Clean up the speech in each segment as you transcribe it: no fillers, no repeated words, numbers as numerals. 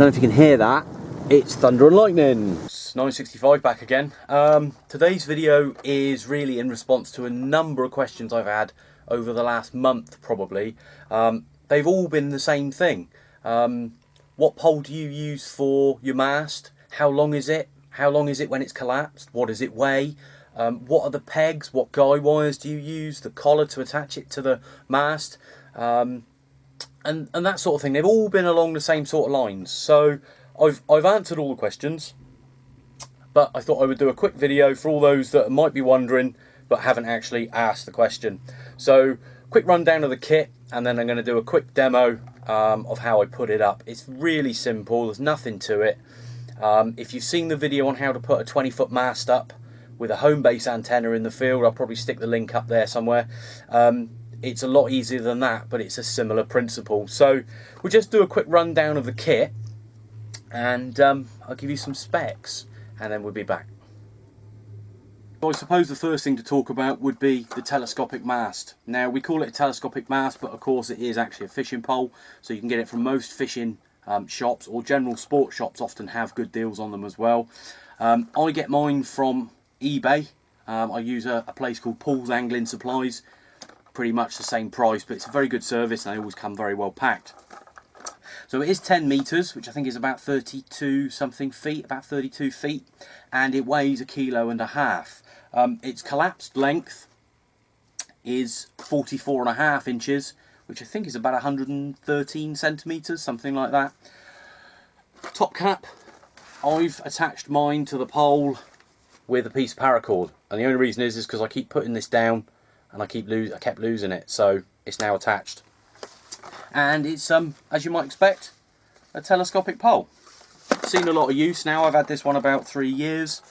don't know if you can hear that. It's thunder and lightning. It's 965 back again. Today's video is really in response to a number of questions I've had over the last month probably. They've all been the same thing. What pole do you use for your mast? How long is it? How long is it when it's collapsed? What does it weigh? What are the pegs? What guy wires do you use? The collar to attach it to the mast? And that sort of thing. They've all been along the same sort of lines. So I've answered all the questions, but I thought I would do a quick video for all those that might be wondering but haven't actually asked the question. So quick rundown of the kit, and then I'm going to do a quick demo of how I put it up. It's really simple. There's nothing to it. If you've seen the video on how to put a 20-foot mast up with a home base antenna in the field, I'll probably stick the link up there somewhere. It's a lot easier than that, but it's a similar principle. So we'll just do a quick rundown of the kit, and I'll give you some specs, and then we'll be back. So I suppose the first thing to talk about would be the telescopic mast. Now, we call it a telescopic mast, but of course it is actually a fishing pole, so you can get it from most fishing shops, or general sport shops often have good deals on them as well. I get mine from eBay. I use a place called Paul's Angling Supplies. Pretty much the same price, but it's a very good service and they always come very well packed. So it is 10 meters, which I think is about 32 something feet, about 32 feet, and it weighs 1.5 kilos. Its collapsed length is 44.5 inches, which I think is about 113 centimeters, something like that. Top cap, I've attached mine to the pole with a piece of paracord, and the only reason is because I keep putting this down and I kept losing it, so it's now attached. And it's as you might expect, a telescopic pole. Seen a lot of use now. I've had this one about 3 years,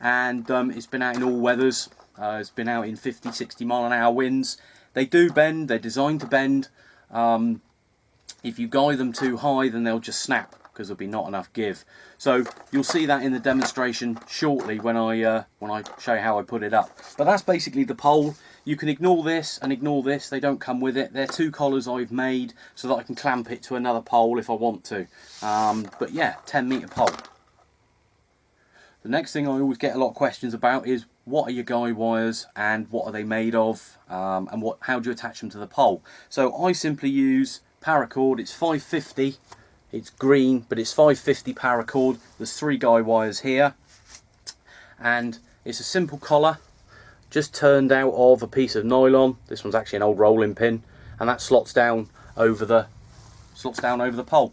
and it's been out in all weathers. It's been out in 50, 60 mile an hour winds. They do bend. They're designed to bend. If you guide them too high, then they'll just snap because there'll be not enough give. So you'll see that in the demonstration shortly when I show you how I put it up. But that's basically the pole. You can ignore this and ignore this. They don't come with it. They're two collars I've made so that I can clamp it to another pole if I want to. But yeah, 10-meter pole. The next thing I always get a lot of questions about is what are your guy wires and what are they made of, and how do you attach them to the pole. So I simply use paracord. It's 550. It's green, but it's 550 paracord. There's 3 guy wires here, and it's a simple collar, just turned out of a piece of nylon. This one's actually an old rolling pin, and that slots down over the pole.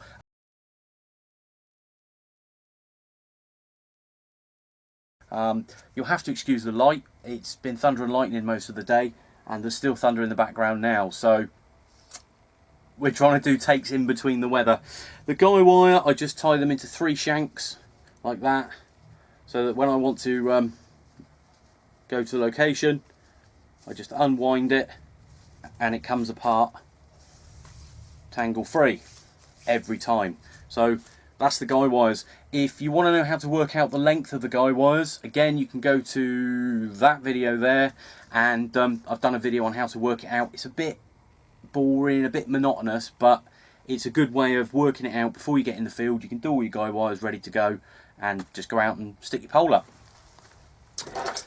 You'll have to excuse the light. It's been thunder and lightning most of the day, and there's still thunder in the background now, so we're trying to do takes in between the weather. The guy wire, I just tie them into 3 shanks like that, so that when I want to go to the location, I just unwind it and it comes apart tangle free every time. So that's the guy wires. If you want to know how to work out the length of the guy wires, again, you can go to that video there, and I've done a video on how to work it out. It's a bit boring, a bit monotonous, but it's a good way of working it out before you get in the field. You can do all your guy wires ready to go and just go out and stick your pole up.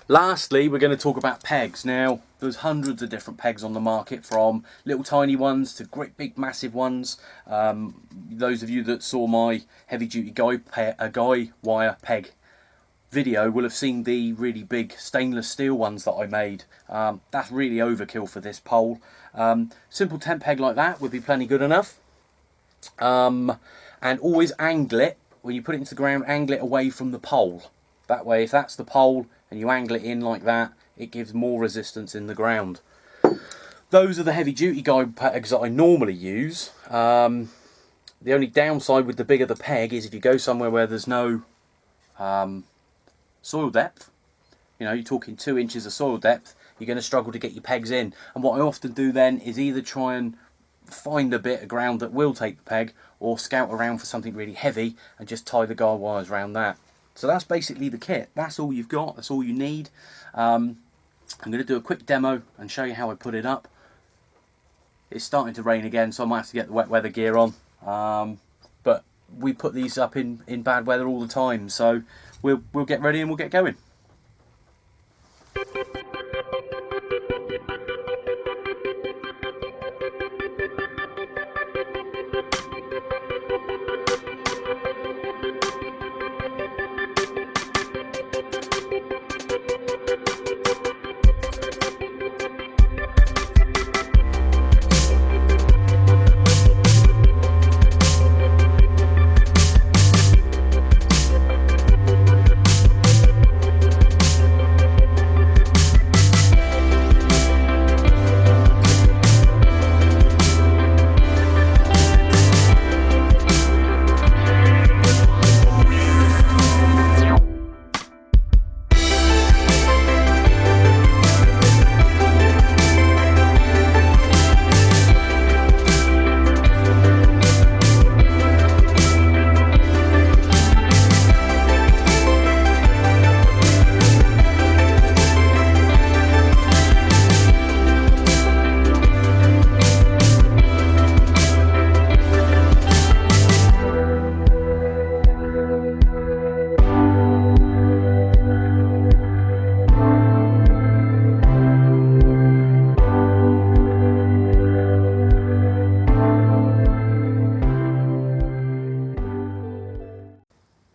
Lastly, we're going to talk about pegs. Now, there's hundreds of different pegs on the market, from little tiny ones to great big massive ones. Those of you that saw my heavy duty guy wire peg video will have seen the really big stainless steel ones that I made. That's really overkill for this pole. Simple tent peg like that would be plenty good enough. And always angle it, when you put it into the ground, angle it away from the pole. That way, if that's the pole and you angle it in like that, it gives more resistance in the ground. Those are the heavy duty guide pegs that I normally use. The only downside with the bigger the peg is if you go somewhere where there's no soil depth, you know, you're talking 2 inches of soil depth, you're going to struggle to get your pegs in. And what I often do then is either try and find a bit of ground that will take the peg, or scout around for something really heavy and just tie the guy wires around that. So that's basically the kit. That's all you've got. That's all you need. I'm going to do a quick demo and show you how I put it up. It's starting to rain again, so I might have to get the wet weather gear on. But we put these up in bad weather all the time. So we'll get ready and we'll get going.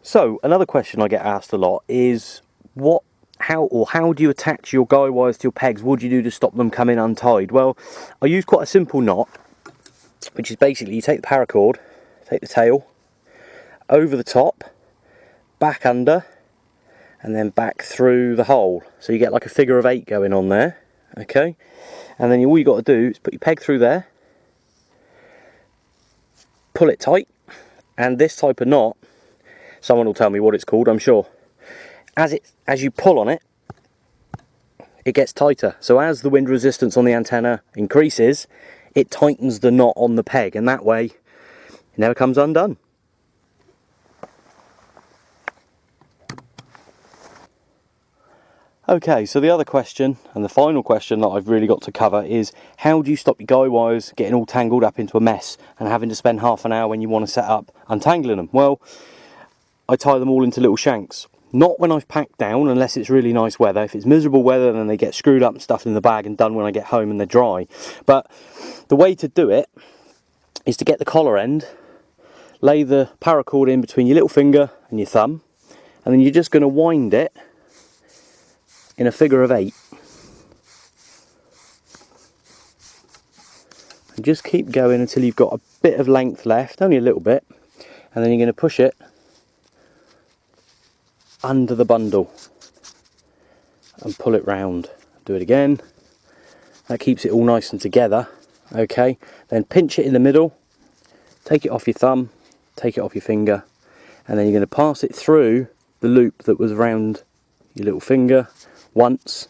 So another question I get asked a lot is how do you attach your guy wires to your pegs? What do you do to stop them coming untied? Well, I use quite a simple knot, which is basically you take the paracord, take the tail, over the top, back under, and then back through the hole. So you get like a figure of 8 going on there, okay? And then all you got to do is put your peg through there, pull it tight, and this type of knot, someone will tell me what it's called, I'm sure. As you pull on it, it gets tighter. So as the wind resistance on the antenna increases, it tightens the knot on the peg, and that way it never comes undone. Okay, so the other question, and the final question that I've really got to cover, is how do you stop your guy wires getting all tangled up into a mess and having to spend half an hour when you want to set up untangling them? Well, I tie them all into little shanks. Not when I've packed down, unless it's really nice weather. If it's miserable weather, then they get screwed up and stuffed in the bag and done when I get home and they're dry. But the way to do it is to get the collar end, lay the paracord in between your little finger and your thumb, and then you're just going to wind it in a figure of 8. And just keep going until you've got a bit of length left, only a little bit, and then you're going to push it under the bundle and pull it round. Do it again. That keeps it all nice and together. Okay, then pinch it in the middle, take it off your thumb, take it off your finger, and then you're going to pass it through the loop that was around your little finger once.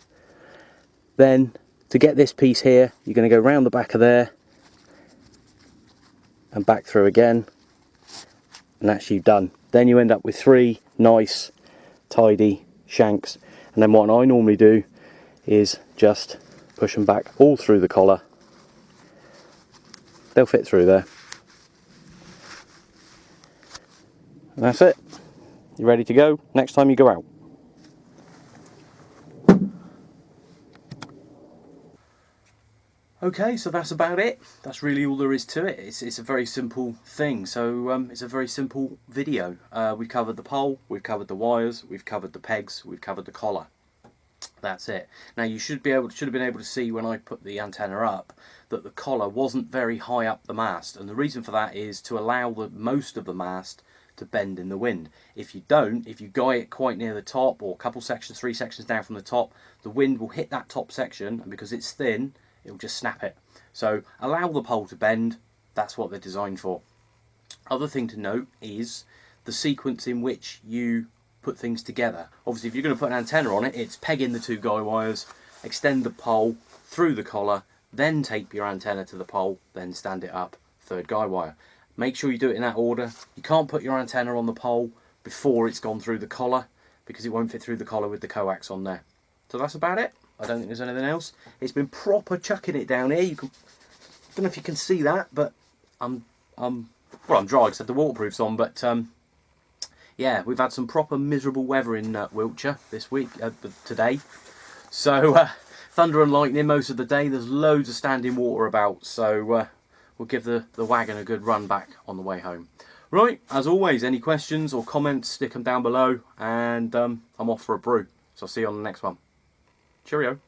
Then to get this piece here, you're going to go round the back of there and back through again, and that's you done. Then you end up with 3 nice tidy shanks, and then what I normally do is just push them back all through the collar. They'll fit through there, and that's it. You're ready to go next time you go out. Okay, so that's about it. That's really all there is to it. It's a very simple thing. So it's a very simple video. We've covered the pole, we've covered the wires, we've covered the pegs, we've covered the collar. That's it. Now you should have been able to see when I put the antenna up that the collar wasn't very high up the mast, and the reason for that is to allow most of the mast to bend in the wind. If you guy it quite near the top, or a couple sections, 3 sections down from the top, the wind will hit that top section, and because it's thin, it'll just snap it. So allow the pole to bend. That's what they're designed for. Other thing to note is the sequence in which you put things together. Obviously, if you're going to put an antenna on it, it's peg in the 2 guy wires, extend the pole through the collar, then tape your antenna to the pole, then stand it up, 3rd guy wire. Make sure you do it in that order. You can't put your antenna on the pole before it's gone through the collar, because it won't fit through the collar with the coax on there. So that's about it. I don't think there's anything else. It's been proper chucking it down here. Don't know if you can see that, but I'm well, I'm dry because I had the waterproofs on, but yeah, we've had some proper miserable weather in Wiltshire this week, today. So thunder and lightning most of the day. There's loads of standing water about, so we'll give the wagon a good run back on the way home. Right, as always, any questions or comments, stick them down below, and I'm off for a brew. So I'll see you on the next one. Cheerio.